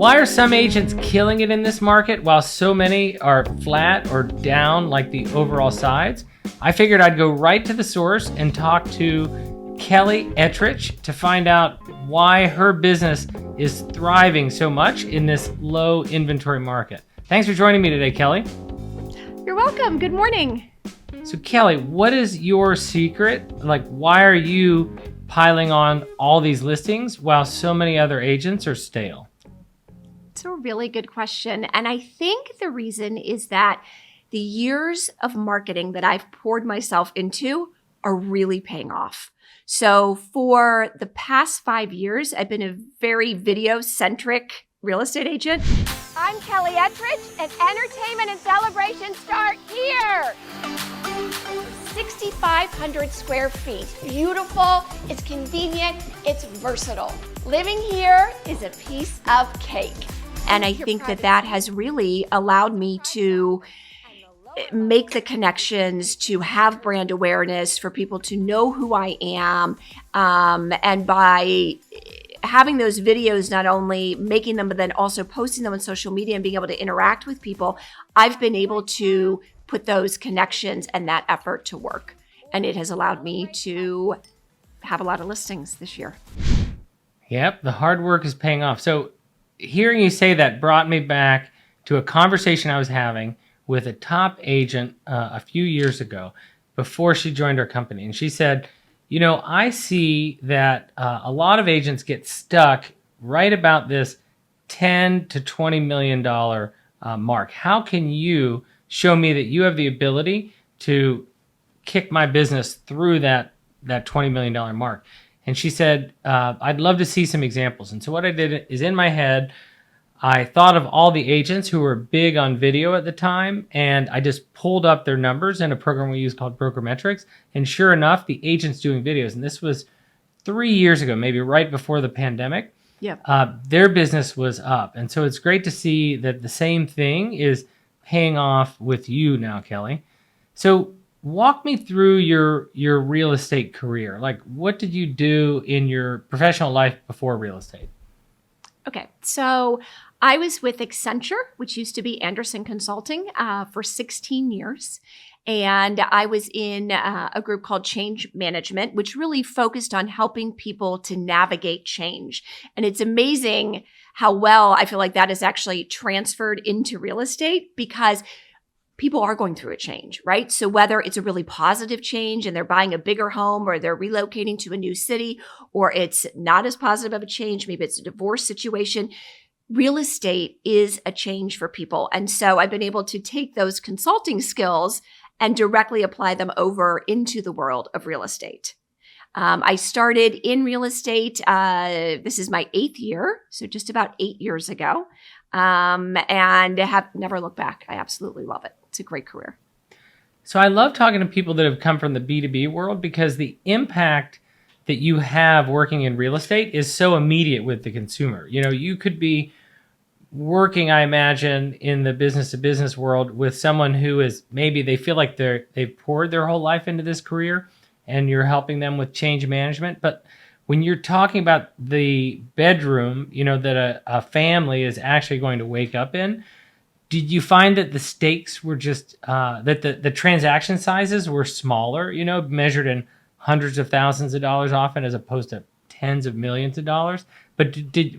Why are some agents killing it in this market while so many are flat or down like the overall sides? I figured I'd go right to the source and talk to Kelly Ettrich to find out why her business is thriving so much in this low inventory market. Thanks for joining me today, Kelly. You're welcome. Good morning. So Kelly, what is your secret? Like, why are you piling on all these listings while so many other agents are stale? It's a really good question. And I think the reason is that the years of marketing that I've poured myself into are really paying off. So for the past 5 years, I've been a very video-centric real estate agent. I'm Kelly Ettrich, and entertainment and celebration start here. 6,500 square feet. Beautiful, it's convenient, it's versatile. Living here is a piece of cake. And I think that has really allowed me to make the connections, to have brand awareness, for people to know who I am. And by having those videos, not only making them, but then also posting them on social media and being able to interact with people, I've been able to put those connections and that effort to work. And it has allowed me to have a lot of listings this year. Yep, the hard work is paying off. So hearing you say that brought me back to a conversation I was having with a top agent a few years ago before she joined our company. And she said, you know, I see that a lot of agents get stuck right about this $10 to $20 million mark. How can you show me that you have the ability to kick my business through that $20 million mark? And she said, I'd love to see some examples. And so what I did is, in my head, I thought of all the agents who were big on video at the time, and I just pulled up their numbers in a program we use called Brokermetrics. And sure enough, the agents doing videos, and this was 3 years ago, maybe right before the pandemic, their business was up. And so it's great to see that the same thing is paying off with you now, Kelly. So walk me through your real estate career. Like, what did you do in your professional life before real estate? Okay, so I was with Accenture, which used to be Andersen Consulting, for 16 years. And I was in a group called Change Management, which really focused on helping people to navigate change. And it's amazing how well I feel like that is actually transferred into real estate, because people are going through a change, right? So whether it's a really positive change and they're buying a bigger home, or they're relocating to a new city, or it's not as positive of a change, maybe it's a divorce situation, real estate is a change for people. And so I've been able to take those consulting skills and directly apply them over into the world of real estate. I started in real estate. This is my 8th year, so just about 8 years ago, and have never looked back. I absolutely love it. It's a great career. So I love talking to people that have come from the B2B world, because the impact that you have working in real estate is so immediate with the consumer. You know, you could be working, I imagine, in the business to business world with someone who is, maybe they feel like they've poured their whole life into this career, and you're helping them with change management. But when you're talking about the bedroom, you know, that a family is actually going to wake up in, did you find that the stakes were just, that the transaction sizes were smaller, you know, measured in hundreds of thousands of dollars often, as opposed to tens of millions of dollars? But did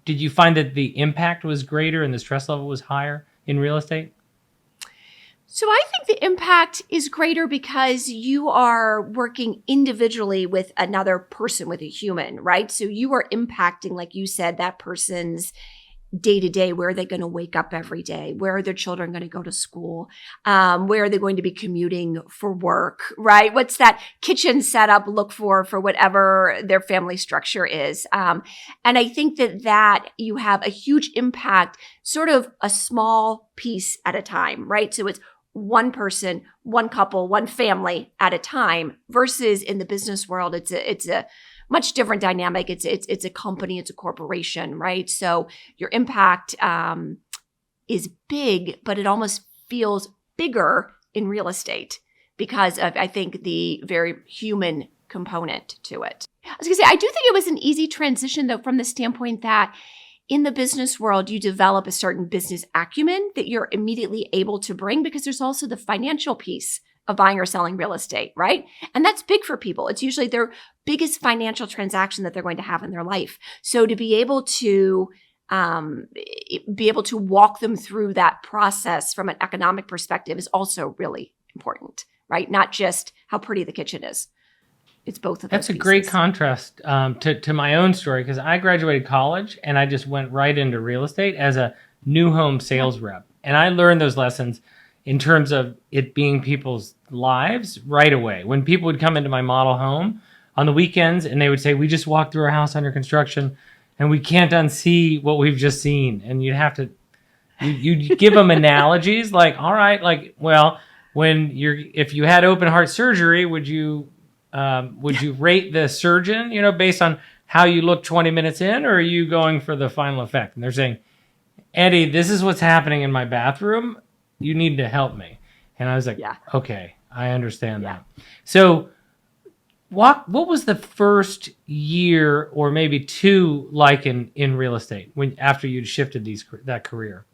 you find that the impact was greater and the stress level was higher in real estate? So I think the impact is greater because you are working individually with another person, with a human, right? So you are impacting, like you said, that person's day to day. Where are they going to wake up every day? Where are their children going to go to school? Where are they going to be commuting for work, right? What's that kitchen setup look for whatever their family structure is? And I think that you have a huge impact, sort of a small piece at a time, right? So it's one person, one couple, one family at a time, versus in the business world, it's a much different dynamic. It's a company, it's a corporation, right? So your impact is big, but it almost feels bigger in real estate because of, I think, the very human component to it. I was gonna say, I do think it was an easy transition, though, from the standpoint that in the business world, you develop a certain business acumen that you're immediately able to bring, because there's also the financial piece of buying or selling real estate, right? And that's big for people. It's usually their biggest financial transaction that they're going to have in their life. So to be able to walk them through that process from an economic perspective is also really important, right? Not just how pretty the kitchen is. It's both of those That's a great pieces. contrast to my own story, because I graduated college and I just went right into real estate as a new home sales rep. And I learned those lessons in terms of it being people's lives right away. When people would come into my model home on the weekends and they would say, we just walked through our house under construction and we can't unsee what we've just seen. And you'd give them analogies like, all right, like, well, if you had open heart surgery, would you rate the surgeon, based on how you look 20 minutes in, or are you going for the final effect? And they're saying, Eddie, this is what's happening in my bathroom. You need to help me. And I was like, Yeah. okay, I understand that. So what was the first year or maybe two like in real estate after you'd shifted that career?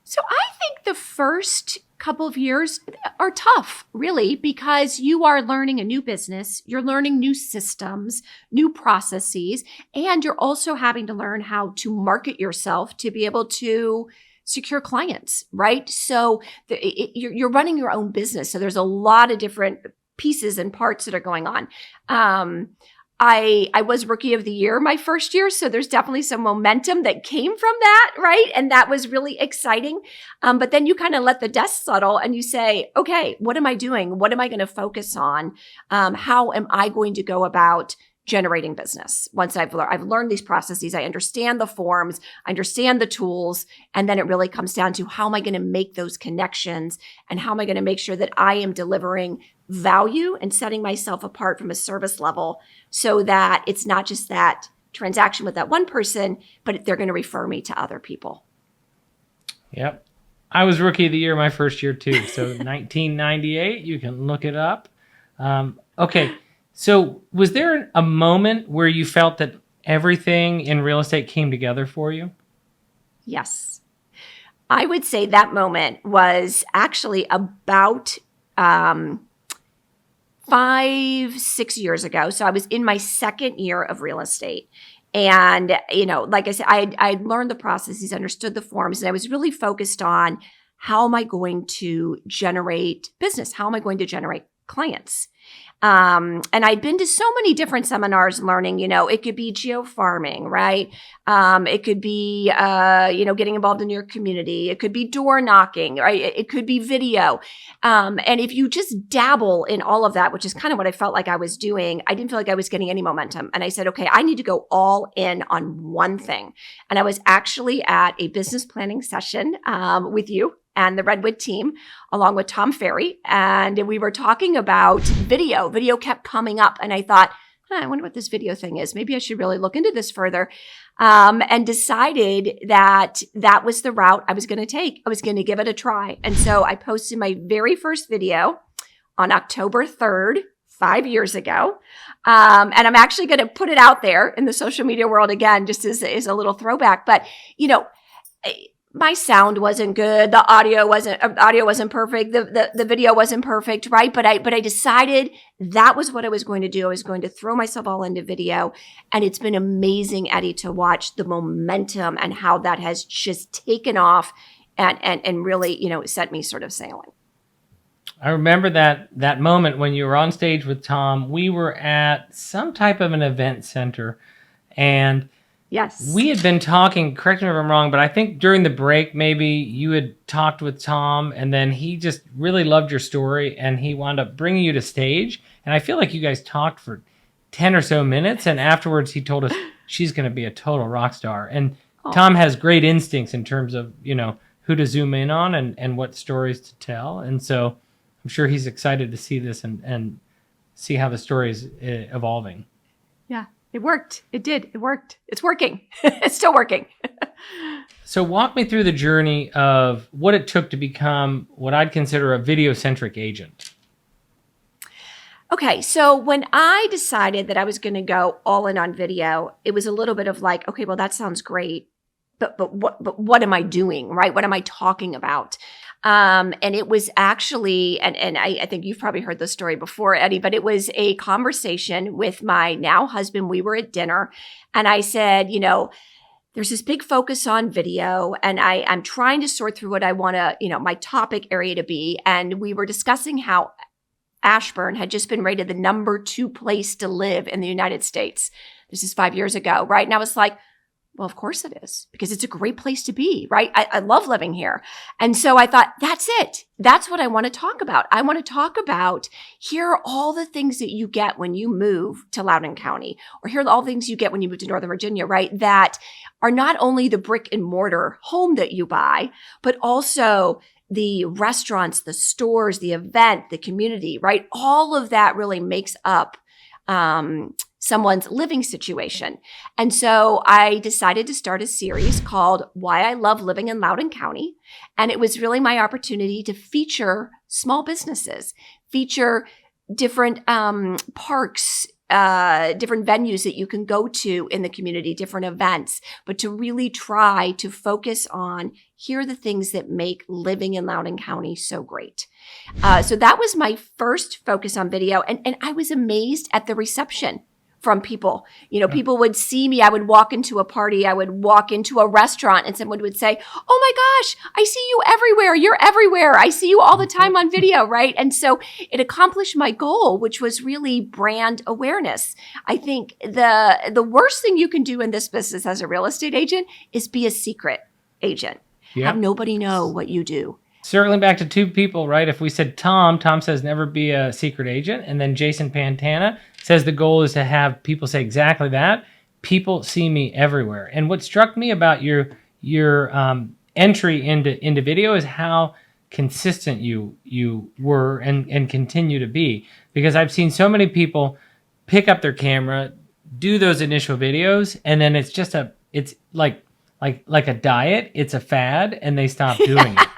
So I think the first couple of years are tough, really, because you are learning a new business, you're learning new systems, new processes, and you're also having to learn how to market yourself to be able to secure clients, right? So you're running your own business. So there's a lot of different pieces and parts that are going on. I was Rookie of the Year my first year, so there's definitely some momentum that came from that, right? And that was really exciting. But then you kind of let the dust settle and you say, okay, what am I doing? What am I going to focus on? How am I going to go about generating business? Once I've learned these processes, I understand the forms, I understand the tools, and then it really comes down to how am I going to make those connections and how am I going to make sure that I am delivering value and setting myself apart from a service level so that it's not just that transaction with that one person, but they're going to refer me to other people. Yep. I was Rookie of the Year my first year too. So 1998, you can look it up. Okay. So was there a moment where you felt that everything in real estate came together for you? Yes. I would say that moment was actually about 5-6 years ago. So I was in my second year of real estate. And, like I said, I learned the processes, understood the forms, and I was really focused on how am I going to generate business? How am I going to generate clients? And I'd been to so many different seminars learning, it could be geofarming, right? It could be, getting involved in your community. It could be door knocking, right? It could be video. And if you just dabble in all of that, which is kind of what I felt like I was doing, I didn't feel like I was getting any momentum. And I said, okay, I need to go all in on one thing. And I was actually at a business planning session, with you and the Redwood team, along with Tom Ferry. And we were talking about video. Video kept coming up. And I thought, I wonder what this video thing is. Maybe I should really look into this further. And decided that was the route I was going to take. I was going to give it a try. And so I posted my very first video on October 3rd, 5 years ago. And I'm actually going to put it out there in the social media world again, just as a little throwback. But, my sound wasn't good. The audio wasn't perfect. The video wasn't perfect, right? But I decided that was what I was going to do. I was going to throw myself all into video. And it's been amazing, Eddie, to watch the momentum and how that has just taken off and really, set me sort of sailing. I remember that moment when you were on stage with Tom. We were at some type of an event center, and yes, we had been talking, correct me if I'm wrong, but I think during the break, maybe you had talked with Tom and then he just really loved your story and he wound up bringing you to stage. And I feel like you guys talked for 10 or so minutes. And afterwards he told us she's going to be a total rock star. And Tom has great instincts in terms of, who to zoom in on and what stories to tell. And so I'm sure he's excited to see this and see how the story is evolving. Yeah. It worked. It did. It worked. It's working. It's still working. So walk me through the journey of what it took to become what I'd consider a video-centric agent. Okay, so when I decided that I was going to go all in on video, it was a little bit of like, okay, well that sounds great, but what am I doing, right? What am I talking about? And it was actually, and I think you've probably heard this story before, Eddie, but it was a conversation with my now husband. We were at dinner, and I said, there's this big focus on video, and I'm trying to sort through what I want to, my topic area to be, and we were discussing how Ashburn had just been rated the number 2 place to live in the United States. This is 5 years ago, right? And I was like, well, of course it is, because it's a great place to be, right? I love living here. And so I thought, that's it. That's what I want to talk about. I want to talk about, here are all the things that you get when you move to Loudoun County, or here are all the things you get when you move to Northern Virginia, right? That are not only the brick and mortar home that you buy, but also the restaurants, the stores, the event, the community, right? All of that really makes up someone's living situation. And so I decided to start a series called Why I Love Living in Loudoun County. And it was really my opportunity to feature small businesses, feature different parks, different venues that you can go to in the community, different events, but to really try to focus on, here are the things that make living in Loudoun County so great. So that was my first focus on video. And I was amazed at the reception from people. People would see me. I would walk into a party. I would walk into a restaurant, and someone would say, oh my gosh, I see you everywhere. You're everywhere. I see you all the time on video, right? And so it accomplished my goal, which was really brand awareness. I think the worst thing you can do in this business as a real estate agent is be a secret agent. Yep. Have nobody know what you do. Circling back to 2 people, right? If we said Tom says never be a secret agent. And then Jason Pantana says the goal is to have people say exactly that. People see me everywhere. And what struck me about your entry into video is how consistent you were and continue to be. Because I've seen so many people pick up their camera, do those initial videos, and then it's like a diet. It's a fad, and they stop doing it.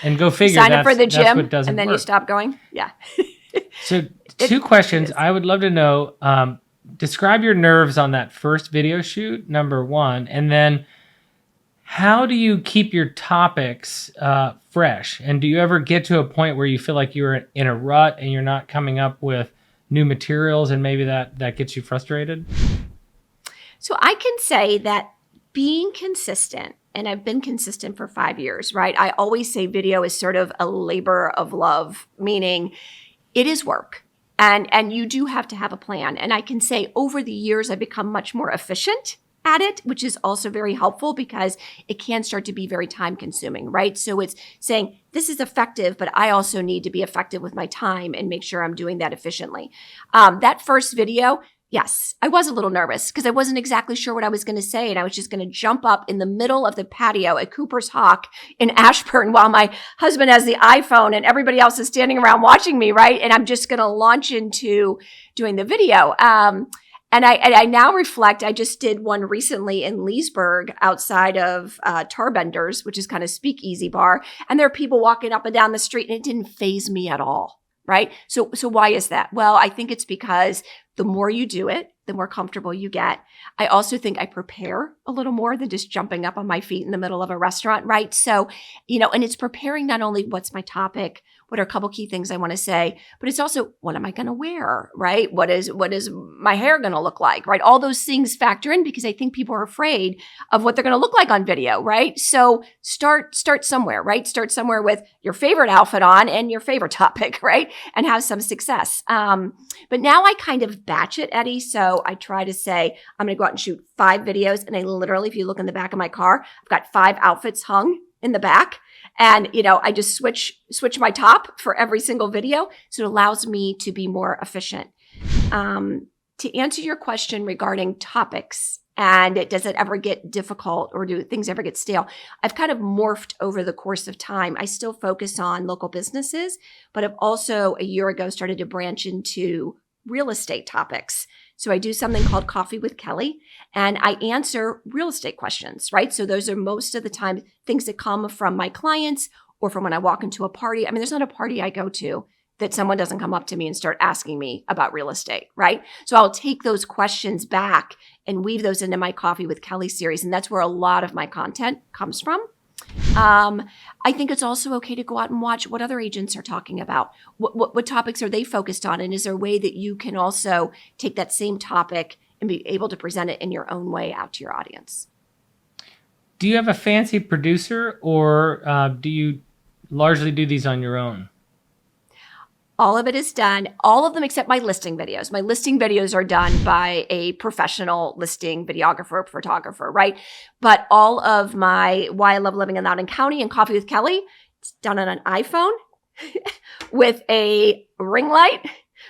And go figure. Sign up for the gym, what doesn't and then work. you stop going. Yeah. So 2 questions. I would love to know, describe your nerves on that first video shoot, number 1. And then how do you keep your topics fresh? And do you ever get to a point where you feel like you're in a rut and you're not coming up with new materials, and maybe that gets you frustrated? So I can say that being consistent, and I've been consistent for 5 years, right? I always say video is sort of a labor of love, meaning it is work. And you do have to have a plan. And I can say over the years, I've become much more efficient at it, which is also very helpful because it can start to be very time consuming, right? So it's saying this is effective, but I also need to be effective with my time and make sure I'm doing that efficiently. That first video, yes, I was a little nervous because I wasn't exactly sure what I was going to say. And I was just going to jump up in the middle of the patio at Cooper's Hawk in Ashburn while my husband has the iPhone and everybody else is standing around watching me, right? And I'm just going to launch into doing the video. And I now reflect, I just did one recently in Leesburg outside of Tarbenders, which is kind of speakeasy bar. And there are people walking up and down the street, and it didn't faze me at all, right? So why is that? Well, I think it's because the more you do it, the more comfortable you get. I also think I prepare a little more than just jumping up on my feet in the middle of a restaurant, right? So, and it's preparing not only what's my topic, what are a couple key things I want to say, but it's also what am I going to wear, right? What is my hair going to look like, right? All those things factor in because I think people are afraid of what they're going to look like on video, right? So start somewhere, right? Start somewhere with your favorite outfit on and your favorite topic, right? And have some success. But now I kind of batch it, Eddie. So I try to say, I'm going to go out and shoot 5 videos. And I literally, if you look in the back of my car, I've got 5 outfits hung in the back. And, I just switch my top for every single video. So it allows me to be more efficient. To answer your question regarding topics and does it ever get difficult or do things ever get stale? I've kind of morphed over the course of time. I still focus on local businesses, but I've also a year ago started to branch into real estate topics. So I do something called Coffee with Kelly, and I answer real estate questions, right? So those are most of the time things that come from my clients or from when I walk into a party. I mean, there's not a party I go to that someone doesn't come up to me and start asking me about real estate, right? So I'll take those questions back and weave those into my Coffee with Kelly series. And that's where a lot of my content comes from. I think it's also okay to go out and watch what other agents are talking about. What topics are they focused on? And is there a way that you can also take that same topic and be able to present it in your own way out to your audience? Do you have a fancy producer, or do you largely do these on your own? All of it is done, all of them except my listing videos. My listing videos are done by a professional listing videographer, photographer, right? But all of my Why I Love Living in Loudoun County and Coffee with Kelly, it's done on an iPhone with a ring light,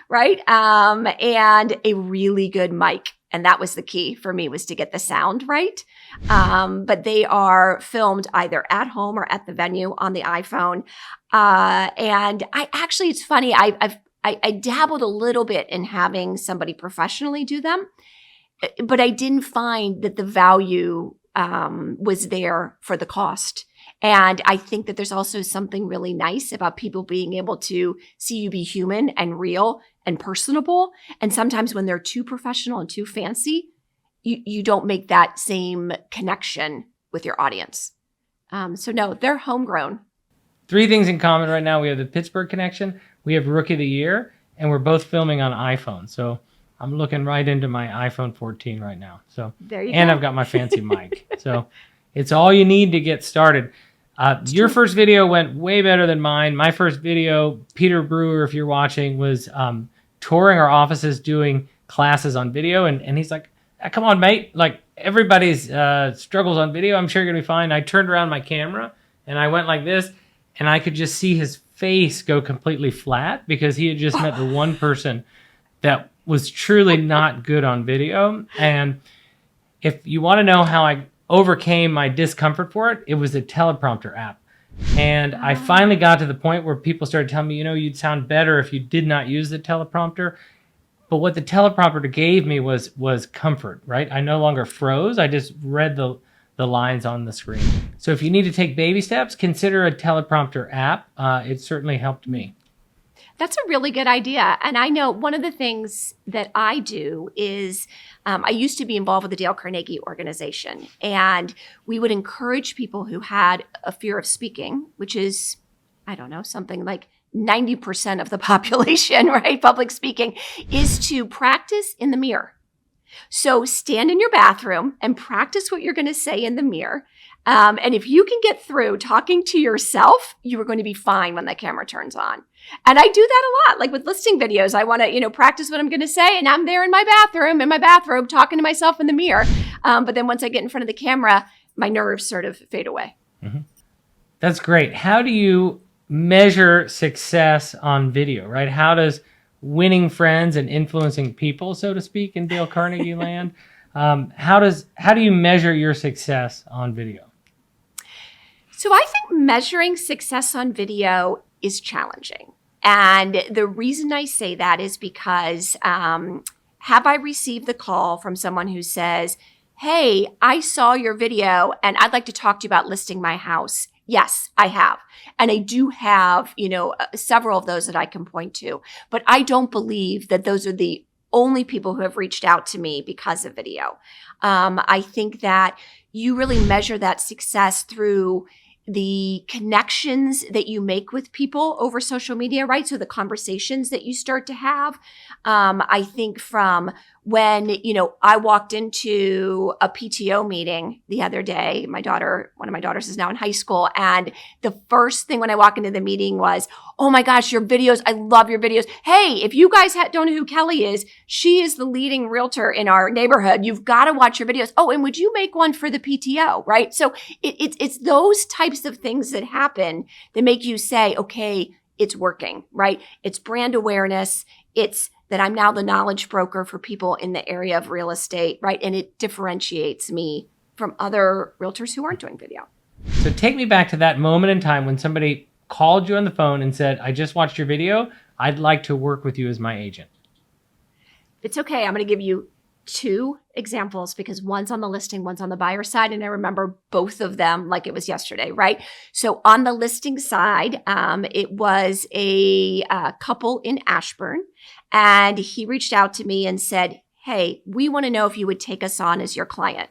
right? And a really good mic. And that was the key for me, was to get the sound right. But they are filmed either at home or at the venue on the iPhone. And I actually, it's funny, I dabbled a little bit in having somebody professionally do them, but I didn't find that the value was there for the cost. And I think that there's also something really nice about people being able to see you be human and real and personable. And sometimes when they're too professional and too fancy, you don't make that same connection with your audience. So no, they're homegrown. 3 things in common right now. We have the Pittsburgh connection, we have Rookie of the Year, and we're both filming on iPhone. So I'm looking right into my iPhone 14 right now. So There you and go. I've got my fancy mic. So it's all you need to get started. Your first video went way better than mine. My first video, Peter Brewer, if you're watching, was touring our offices doing classes on video. And he's like, come on, mate. Like, everybody's struggles on video. I'm sure you're going to be fine. I turned around my camera and I went like this, and I could just see his face go completely flat because he had just met the one person that was truly not good on video. And if you want to know how I overcame my discomfort for it, it was a teleprompter app. And I finally got to the point where people started telling me, you'd sound better if you did not use the teleprompter. But what the teleprompter gave me was comfort, right? I no longer froze. I just read the lines on the screen. So if you need to take baby steps, consider a teleprompter app. It certainly helped me. That's a really good idea. And I know one of the things that I do is I used to be involved with the Dale Carnegie organization, and we would encourage people who had a fear of speaking, which is, I don't know, something like 90% of the population, right? Public speaking, is to practice in the mirror. So stand in your bathroom and practice what you're going to say in the mirror. And if you can get through talking to yourself, you are going to be fine when the camera turns on. And I do that a lot. Like with listing videos, I want to, practice what I'm going to say. And I'm there in my bathrobe, talking to myself in the mirror. But then once I get in front of the camera, my nerves sort of fade away. Mm-hmm. That's great. How do you measure success on video, right? How does winning friends and influencing people, so to speak, in Dale Carnegie land, how do you measure your success on video? So I think measuring success on video is challenging. And the reason I say that is because have I received the call from someone who says, hey, I saw your video and I'd like to talk to you about listing my house? Yes, I have. And I do have, several of those that I can point to. But I don't believe that those are the only people who have reached out to me because of video. I think that you really measure that success through the connections that you make with people over social media, right? So the conversations that you start to have. I think from when, I walked into a PTO meeting the other day, one of my daughters is now in high school. And the first thing when I walk into the meeting was, oh my gosh, your videos, I love your videos. Hey, if you guys don't know who Kelly is, she is the leading realtor in our neighborhood. You've got to watch your videos. Oh, and would you make one for the PTO, right? So it's those types of things that happen that make you say, okay, it's working, right? It's brand awareness. It's that I'm now the knowledge broker for people in the area of real estate, right? And it differentiates me from other realtors who aren't doing video. So take me back to that moment in time when somebody called you on the phone and said, I just watched your video. I'd like to work with you as my agent. It's okay. I'm going to give you two examples because one's on the listing, one's on the buyer side. And I remember both of them like it was yesterday, right? So on the listing side, it was a couple in Ashburn, and he reached out to me and said, hey, we want to know if you would take us on as your client.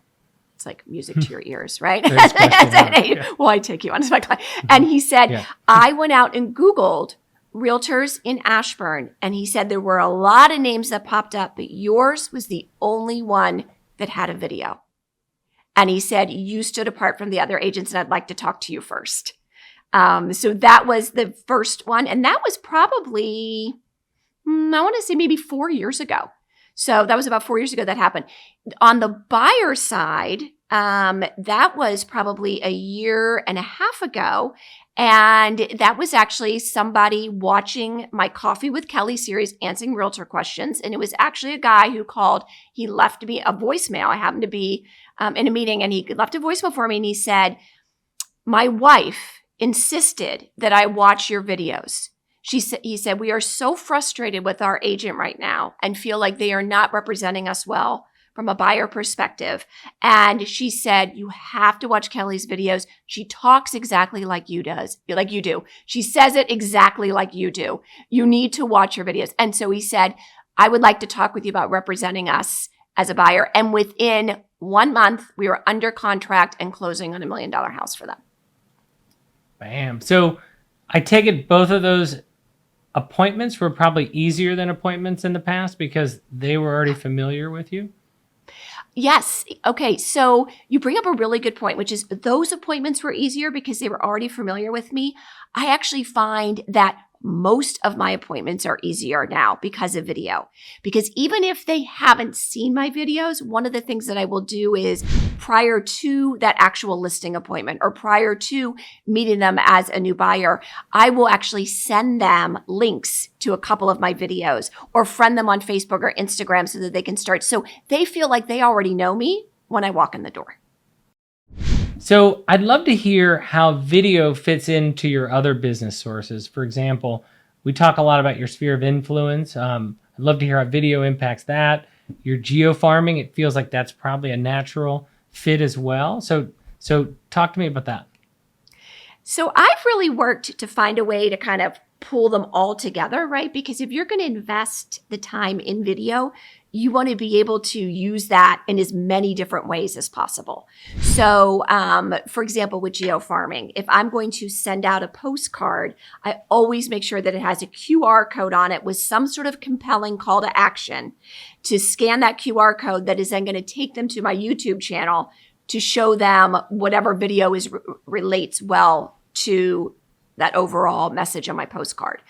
It's like music to your ears, right? I said, hey, well, I take you on as my client. And he said, I went out and Googled realtors in Ashburn, and he said there were a lot of names that popped up, but yours was the only one that had a video. And he said, you stood apart from the other agents, and I'd like to talk to you first. So that was the first one. And that was probably, I want to say maybe 4 years ago. So that was about 4 years ago that happened. On the buyer side, that was probably a year and a half ago. And that was actually somebody watching my Coffee with Kelly series, answering realtor questions. And it was actually a guy who called. He left me a voicemail. I happened to be in a meeting, and he left a voicemail for me. And he said, my wife insisted that I watch your videos. He said, we are so frustrated with our agent right now and feel like they are not representing us well from a buyer perspective. And she said, you have to watch Kelly's videos. She talks exactly like you do. She says it exactly like you do. You need to watch her videos. And so he said, I would like to talk with you about representing us as a buyer. And within 1 month, we were under contract and closing on $1 million house for them. Bam. So I take it both of those appointments were probably easier than appointments in the past because they were already familiar with you? Yes. Okay. So you bring up a really good point, which is those appointments were easier because they were already familiar with me. I actually find that most of my appointments are easier now because of video. Because even if they haven't seen my videos, one of the things that I will do is prior to that actual listing appointment or prior to meeting them as a new buyer, I will actually send them links to a couple of my videos or friend them on Facebook or Instagram so that they can start. So they feel like they already know me when I walk in the door. So I'd love to hear how video fits into your other business sources. For example, we talk a lot about your sphere of influence. I'd love to hear how video impacts that. Your geofarming, it feels like that's probably a natural fit as well. So talk to me about that. So I've really worked to find a way to kind of pull them all together, right? Because if you're going to invest the time in video, you want to be able to use that in as many different ways as possible. So, for example, with geofarming, if I'm going to send out a postcard, I always make sure that it has a QR code on it with some sort of compelling call to action to scan that QR code that is then going to take them to my YouTube channel to show them whatever video relates well to that overall message on my postcard.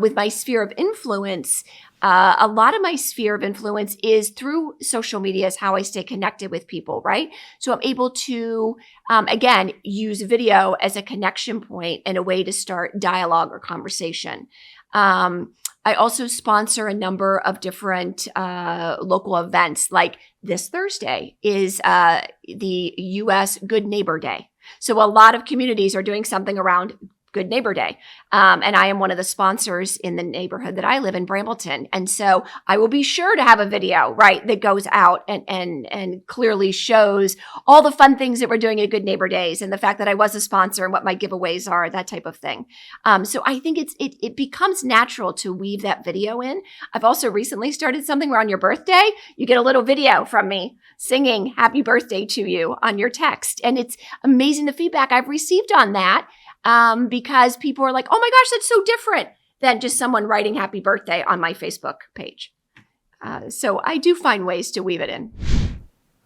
With my sphere of influence, a lot of my sphere of influence is through social media is how I stay connected with people, right? So I'm able to, again, use video as a connection point and a way to start dialogue or conversation. I also sponsor a number of different local events. Like this Thursday is the U.S. Good Neighbor Day. So a lot of communities are doing something around Good Neighbor Day. And I am one of the sponsors in the neighborhood that I live in, Brambleton. And so I will be sure to have a video, right, that goes out and clearly shows all the fun things that we're doing at Good Neighbor Days and the fact that I was a sponsor and what my giveaways are, that type of thing. So I think it becomes natural to weave that video in. I've also recently started something where on your birthday, you get a little video from me singing happy birthday to you on your text. And it's amazing the feedback I've received on that. Because people are like, oh my gosh, that's so different than just someone writing happy birthday on my Facebook page. So I do find ways to weave it in.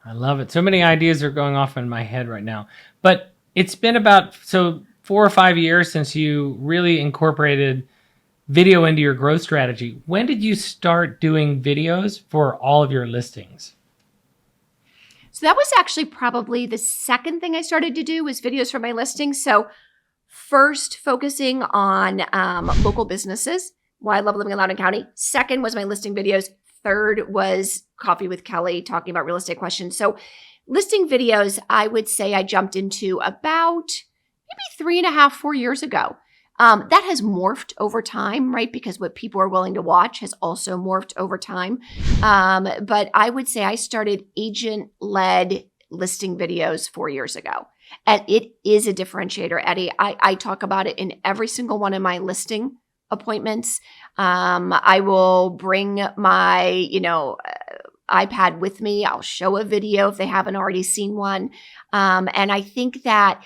I love it. So many ideas are going off in my head right now. But it's been about 4 or 5 years since you really incorporated video into your growth strategy. When did you start doing videos for all of your listings? So that was actually probably the second thing I started to do was videos for my listings. So first, focusing on local businesses, why I love living in Loudoun County. Second was my listing videos. Third was Coffee with Kelly, talking about real estate questions. So listing videos, I would say I jumped into about maybe 3.5, 4 years ago. That has morphed over time, right? Because what people are willing to watch has also morphed over time. But I would say I started agent-led listing videos 4 years ago. And it is a differentiator, Eddie. I talk about it in every single one of my listing appointments. I will bring my, iPad with me. I'll show a video if they haven't already seen one. And I think that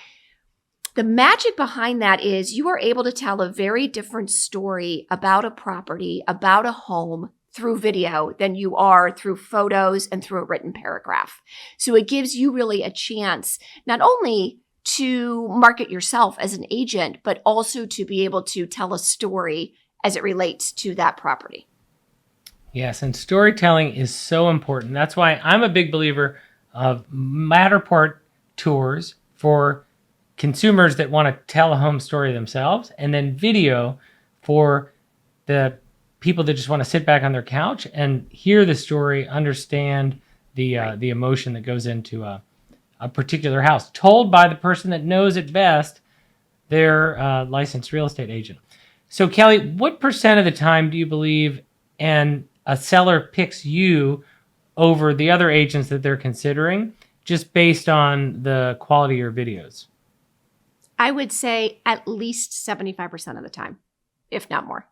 the magic behind that is you are able to tell a very different story about a property, about a home through video than you are through photos and through a written paragraph. So it gives you really a chance not only to market yourself as an agent, but also to be able to tell a story as it relates to that property. Yes, and storytelling is so important. That's why I'm a big believer of Matterport tours for consumers that want to tell a home story themselves, and then video for the people that just want to sit back on their couch and hear the story, understand the emotion that goes into a particular house, told by the person that knows it best, their licensed real estate agent. So Kelly, what percent of the time do you believe a seller picks you over the other agents that they're considering just based on the quality of your videos? I would say at least 75% of the time, if not more.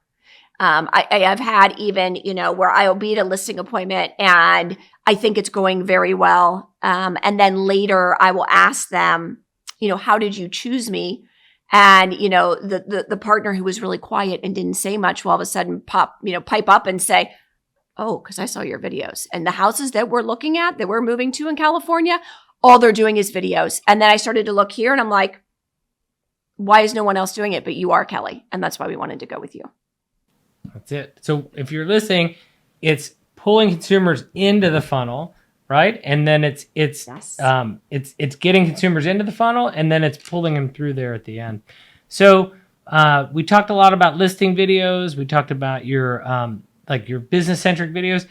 I've had even, where I'll be at a listing appointment and I think it's going very well. And then later I will ask them, how did you choose me? And, the partner who was really quiet and didn't say much will all of a sudden pipe up and say, oh, because I saw your videos. And the houses that we're looking at, that we're moving to in California, all they're doing is videos. And then I started to look here and I'm like, why is no one else doing it? But you are, Kelly. And that's why we wanted to go with you. That's it. So if you're listening, it's pulling consumers into the funnel, right? And then it's getting consumers into the funnel, and then it's pulling them through there at the end. So we talked a lot about listing videos. We talked about your your business-centric videos.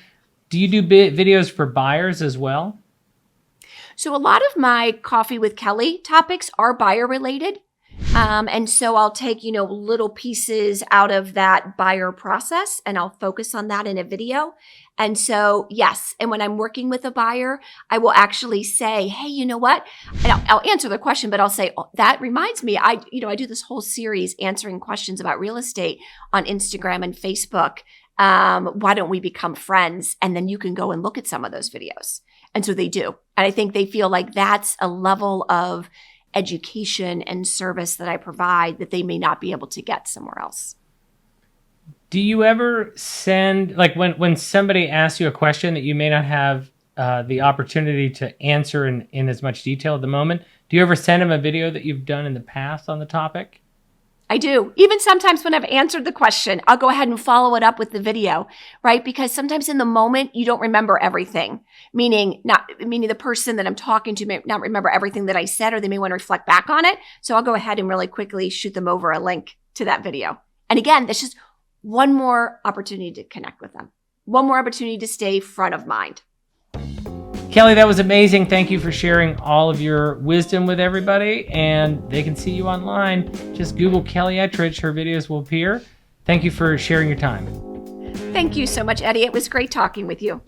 Do you do videos for buyers as well? So a lot of my Coffee with Kelly topics are buyer related. And so I'll take, little pieces out of that buyer process and I'll focus on that in a video. And so, yes. And when I'm working with a buyer, I will actually say, hey, you know what? And I'll answer the question, but I'll say, oh, that reminds me, I do this whole series answering questions about real estate on Instagram and Facebook. Why don't we become friends? And then you can go and look at some of those videos. And so they do. And I think they feel like that's a level of education and service that I provide that they may not be able to get somewhere else. Do you ever send, when somebody asks you a question that you may not have the opportunity to answer in as much detail at the moment, do you ever send them a video that you've done in the past on the topic? I do. Even sometimes when I've answered the question, I'll go ahead and follow it up with the video, right? Because sometimes in the moment, you don't remember everything, meaning the person that I'm talking to may not remember everything that I said, or they may want to reflect back on it. So I'll go ahead and really quickly shoot them over a link to that video. And again, that's just one more opportunity to connect with them, one more opportunity to stay front of mind. Kelly, that was amazing. Thank you for sharing all of your wisdom with everybody, and they can see you online. Just Google Kelly Ettridge. Her videos will appear. Thank you for sharing your time. Thank you so much, Eddie. It was great talking with you.